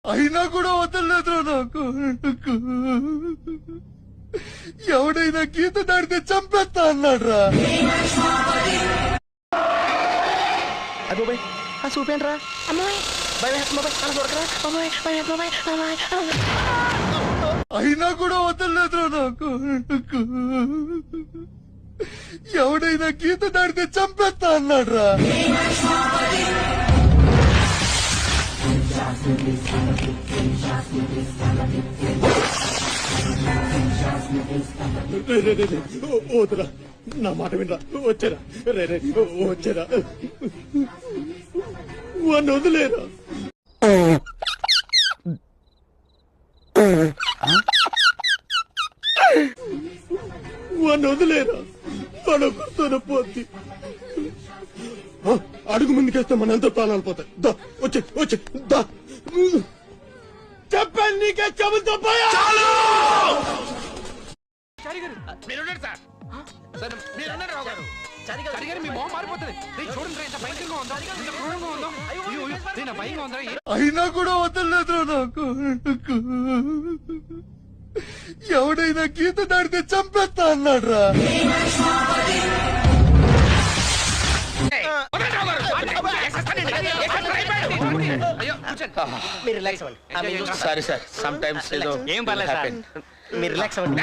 అయినా కూడా వదలలేదు నాకు. ఎవడైనా గీత దాడితే చంపేస్తా అన్నాడు రా. అబ్బాయి ఆ చూపేంట్రా అమ్మాయి అయినా కూడా వదలలేదు నాకు. ఎవడైనా గీత దాడితే చంపేస్తా అన్నాడు రా. వద్దురా, నా మాట వినరా. వచ్చారా రే వచ్చారా, వాడిని వదిలేరా. వాడిని వదిలేరా, అడుగుతున్న పోద్ది. అడుగు ముందుకేస్తే మనంతా ప్రాణాలు పోతాయి. దా వచ్చే వచ్చే దా. చెప్పాను నీకే, చెబుతా పోయా. అయినా కూడా వదలలేదు నాకు. ఎవడైనా గీత దాడితే చంపేస్తా అన్నాడు రా. మీరు రిలాక్స్ అవ్వండి. సారీ సార్, సమ్ టైమ్స్ ఏదో ఏం పర్లేదు సార్, మీరు రిలాక్స్ అవ్వండి.